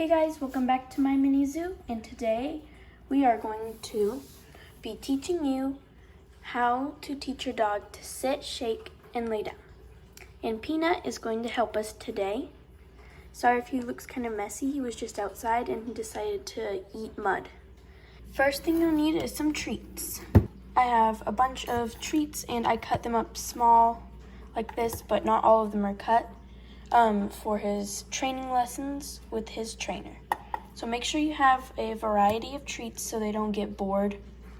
Hey guys, welcome back to my mini zoo, and today we are going to be teaching you how to teach your dog to sit, shake, and lay down. And Peanut is going to help us today. Sorry if he looks kind of messy, he was just outside and he decided to eat mud. First thing you'll need is some treats. I have a bunch of treats and I cut them up small like this, but not all of them are cut. For his training lessons with his trainer. So make sure you have a variety of treats so they don't get bored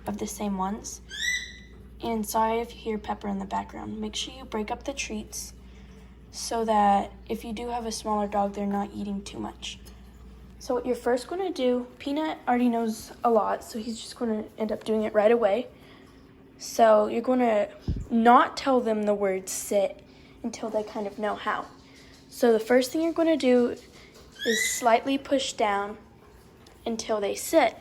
of the same ones. And sorry if you hear Pepper in the background. Make sure you break up the treats so that if you do have a smaller dog, they're not eating too much. So what you're first going to do, Peanut already knows a lot, so he's just going to end up doing it right away. So you're going to not tell them the word sit until they kind of know how. So the first thing you're going to do is slightly push down until they sit,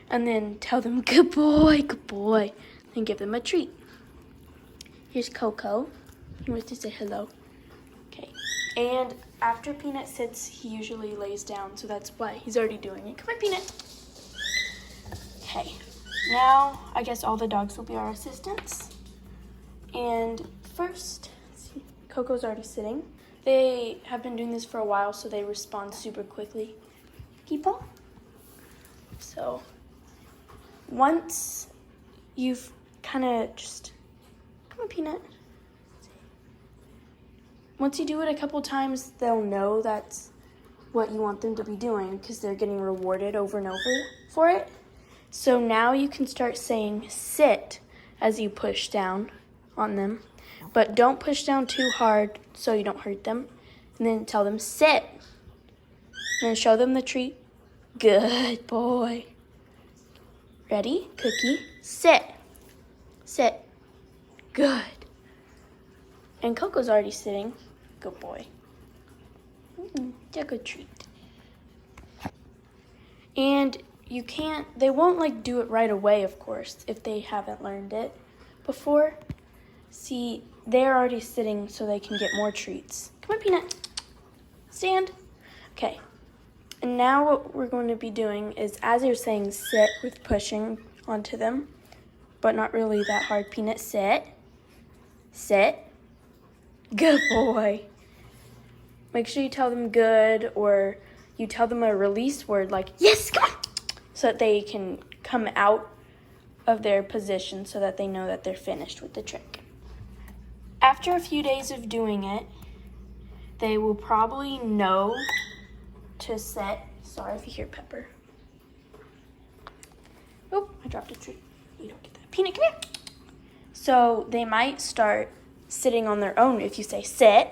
and then tell them good boy, and give them a treat. Here's Coco. He wants to say hello. Okay, and after Peanut sits, he usually lays down, so that's why he's already doing it. Come on, Peanut. Okay, now I guess all the dogs will be our assistants. And first, let's see, Coco's already sitting. They have been doing this for a while, so they respond super quickly. People. So once you've kind of just, come on, Peanut. Once you do it a couple times, they'll know that's what you want them to be doing because they're getting rewarded over and over for it. So now you can start saying sit as you push down on them. But don't push down too hard so you don't hurt them. And then tell them sit. And then show them the treat. Good boy. Ready? Cookie. Sit. Sit. Good. And Coco's already sitting. Good boy. It's a good treat. And they won't do it right away, of course, if they haven't learned it before. See, they're already sitting so they can get more treats. Come on, Peanut. Stand. Okay. And now what we're going to be doing is, as you're saying sit with pushing onto them, but not really that hard. Peanut, sit. Sit. Good boy. Make sure you tell them good, or you tell them a release word like, yes, come on, so that they can come out of their position so that they know that they're finished with the trick. After a few days of doing it, they will probably know to sit. Sorry if you hear Pepper. Oh, I dropped a treat. You don't get that. Peanut, come here. So they might start sitting on their own if you say sit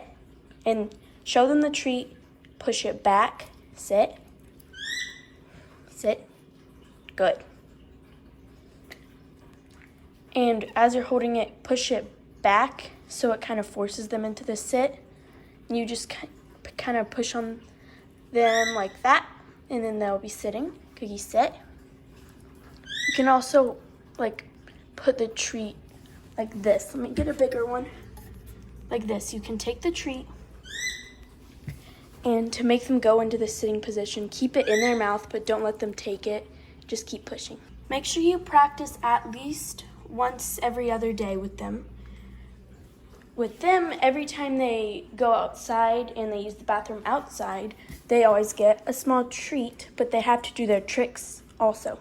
and show them the treat, push it back, sit, sit, good. And as you're holding it, push it back so it kind of forces them into the sit. And you just kind of push on them like that, and then they'll be sitting. Cookie, sit. You can also put the treat like this. Let me get a bigger one. Like this. You can take the treat, and to make them go into the sitting position, keep it in their mouth, but don't let them take it. Just keep pushing. Make sure you practice at least once every other day with them. With them, every time they go outside and they use the bathroom outside, they always get a small treat, but they have to do their tricks also.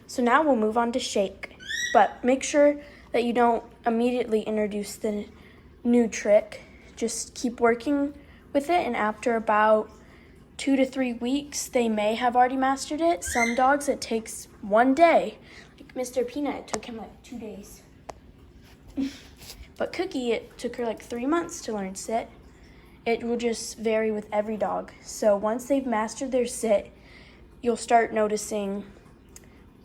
So now we'll move on to shake, but make sure that you don't immediately introduce the new trick. Just keep working with it, and after about 2 to 3 weeks, they may have already mastered it. Some dogs, it takes 1 day. Like Mr. Peanut, it took him 2 days. But Cookie, it took her 3 months to learn sit. It will just vary with every dog. So once they've mastered their sit, you'll start noticing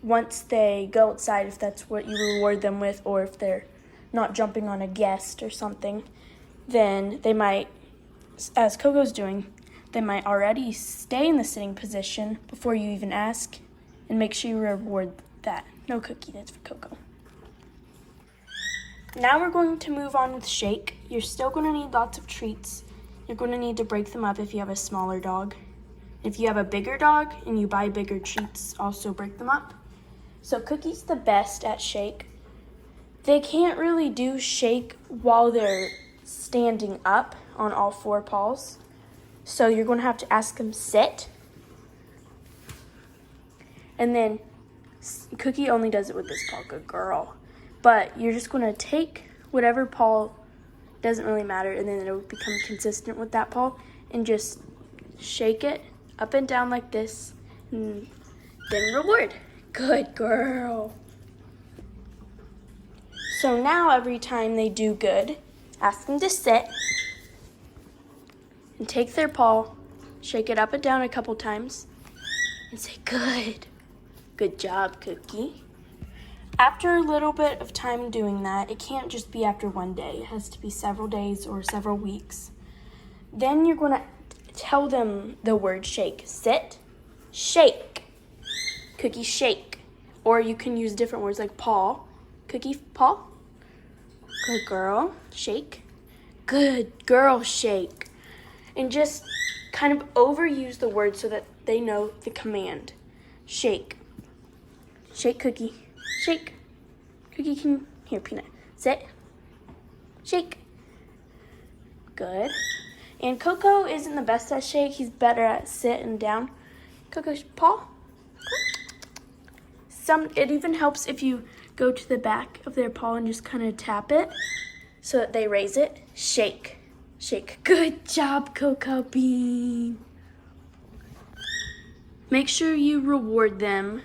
once they go outside, if that's what you reward them with, or if they're not jumping on a guest or something, then they might, as Coco's doing, they might already stay in the sitting position before you even ask, and make sure you reward that. No, Cookie, that's for Coco. Now we're going to move on with shake. You're still going to need lots of treats. You're going to need to break them up if you have a smaller dog. if you have a bigger dog and you buy bigger treats, also break them up. So Cookie's the best at shake. They can't really do shake while they're standing up on all four paws. So you're going to have to ask them sit. And then Cookie only does it with this paw, good girl. But you're just going to take whatever paw, doesn't really matter, and then it'll become consistent with that paw, and just shake it up and down like this, and then reward. Good girl. So now every time they do good, ask them to sit and take their paw, shake it up and down a couple times, and say good. Good job, Cookie. After a little bit of time doing that, it can't just be after one day. It has to be several days or several weeks. Then you're going to tell them the word shake. Sit, shake. Cookie, shake. Or you can use different words like paw. Cookie, paw. Good girl, shake. Good girl, shake. And just kind of overuse the word so that they know the command. Shake. Shake, Cookie. Shake. Cookie can, here, Peanut. Sit. Shake. Good. And Coco isn't the best at shake. He's better at sit and down. Coco, paw. It even helps if you go to the back of their paw and just kind of tap it so that they raise it. Shake. Shake. Good job, Coco Bean. Make sure you reward them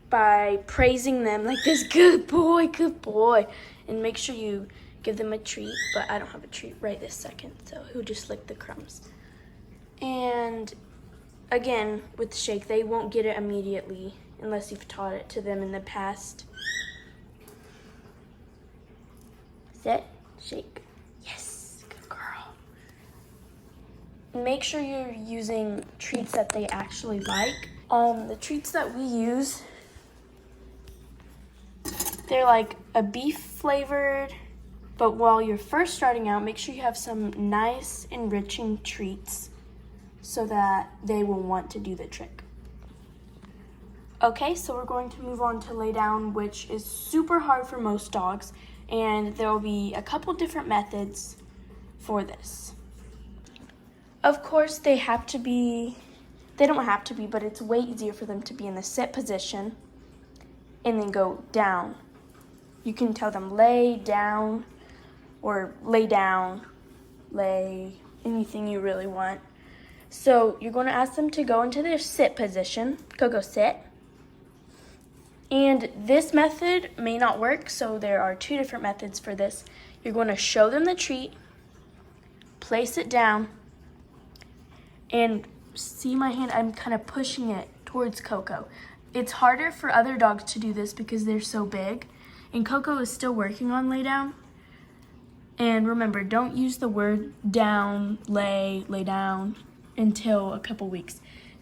by praising them like this. Good boy, good boy. And make sure you give them a treat, but I don't have a treat right this second, so he'll just lick the crumbs. And again, with the shake, they won't get it immediately unless you've taught it to them in the past. Sit, shake. Yes, good girl. Make sure you're using treats that they actually like. The treats that we use, they're like a beef flavored, but while you're first starting out, make sure you have some nice enriching treats so that they will want to do the trick. Okay, so we're going to move on to lay down, which is super hard for most dogs, and there will be a couple different methods for this. Of course, they don't have to be, but it's way easier for them to be in the sit position and then go down. You can tell them lay down or lay down, lay, anything you really want. So you're going to ask them to go into their sit position. Coco, sit. And this method may not work, so there are two different methods for this. You're going to show them the treat, place it down, and see my hand, I'm kind of pushing it towards Coco. It's harder for other dogs to do this because they're so big, and Coco is still working on lay down. And remember, don't use the word down, lay down until a couple weeks.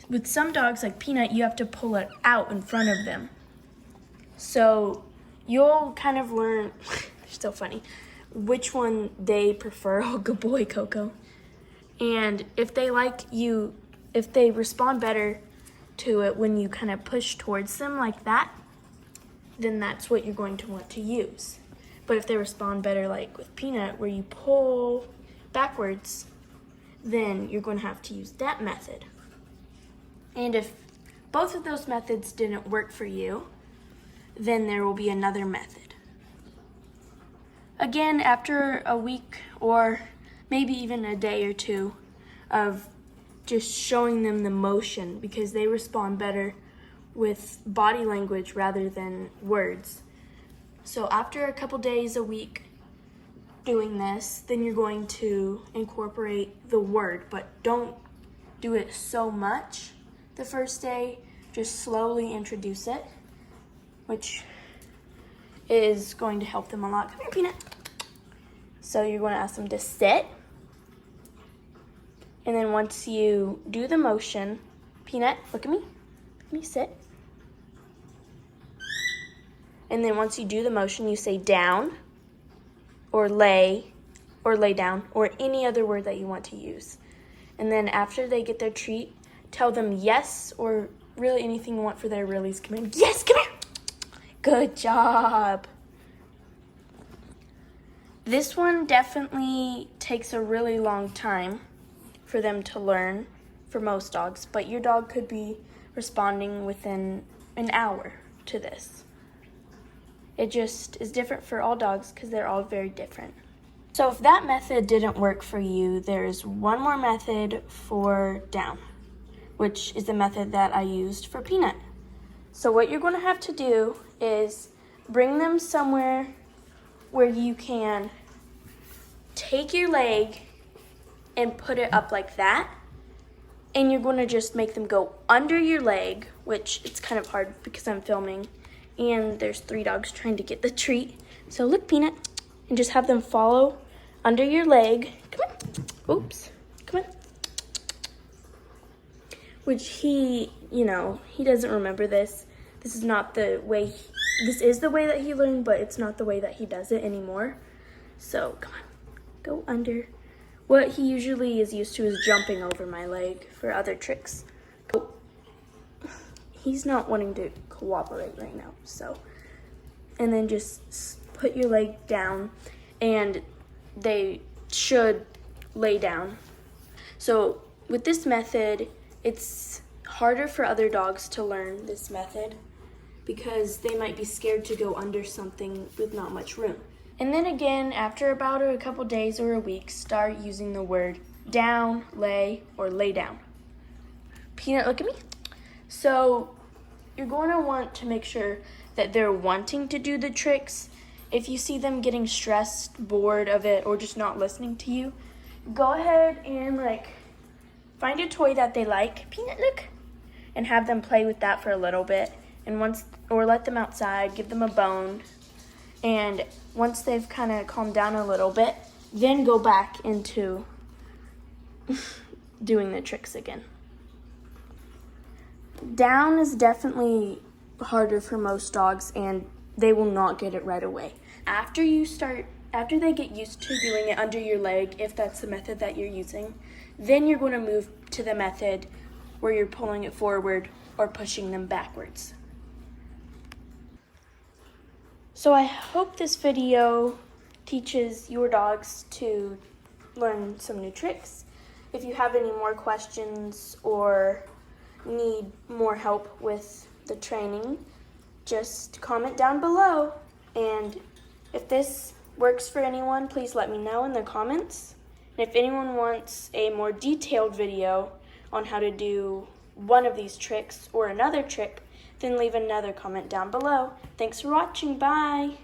With some dogs like Peanut, you have to pull it out in front of them. So you'll kind of learn, they're so funny, which one they prefer. Oh, good boy, Coco. And if they respond better to it when you kind of push towards them like that, then that's what you're going to want to use. But if they respond better like with Peanut, where you pull backwards, then you're going to have to use that method. And if both of those methods didn't work for you, then there will be another method. Again, after a week or maybe even a day or two of just showing them the motion, because they respond better with body language rather than words. So after a couple days, a week doing this, then you're going to incorporate the word, but don't do it so much the first day. Just slowly introduce it, which is going to help them a lot. Come here, Peanut. So you're going to ask them to sit. And then once you do the motion, Peanut, look at me. Look at me, sit. And then once you do the motion, you say down, or lay down, or any other word that you want to use. And then after they get their treat, tell them yes or really anything you want for their release command. Yes, come here. Good job. This one definitely takes a really long time for them to learn for most dogs, but your dog could be responding within an hour to this. It just is different for all dogs because they're all very different. So if that method didn't work for you, there's one more method for down, which is the method that I used for Peanut. So what you're going to have to do is bring them somewhere where you can take your leg and put it up like that. And you're going to just make them go under your leg, which it's kind of hard because I'm filming. And there's 3 dogs trying to get the treat. So look, Peanut, and just have them follow under your leg. Come on. Oops. Come on. Which he doesn't remember this. This is not the way, this is the way that he learned, but it's not the way that he does it anymore. So come on, go under. What he usually is used to is jumping over my leg for other tricks. Go. He's not wanting to cooperate right now, so. And then just put your leg down, and they should lay down. So with this method, it's harder for other dogs to learn this method because they might be scared to go under something with not much room. And then again, after about a couple days or a week, start using the word down, lay, or lay down. Peanut, look at me. So you're going to want to make sure that they're wanting to do the tricks. If you see them getting stressed, bored of it, or just not listening to you, go ahead and find a toy that they like. Peanut, look. And have them play with that for a little bit. And or let them outside, give them a bone. And once they've kind of calmed down a little bit, then go back into doing the tricks again. Down is definitely harder for most dogs, and they will not get it right away. After they get used to doing it under your leg, if that's the method that you're using, then you're going to move to the method where you're pulling it forward or pushing them backwards. So I hope this video teaches your dogs to learn some new tricks. If you have any more questions or need more help with the training, just comment down below. And if this works for anyone, please let me know in the comments. And if anyone wants a more detailed video on how to do one of these tricks or another trick, then leave another comment down below. Thanks for watching. Bye.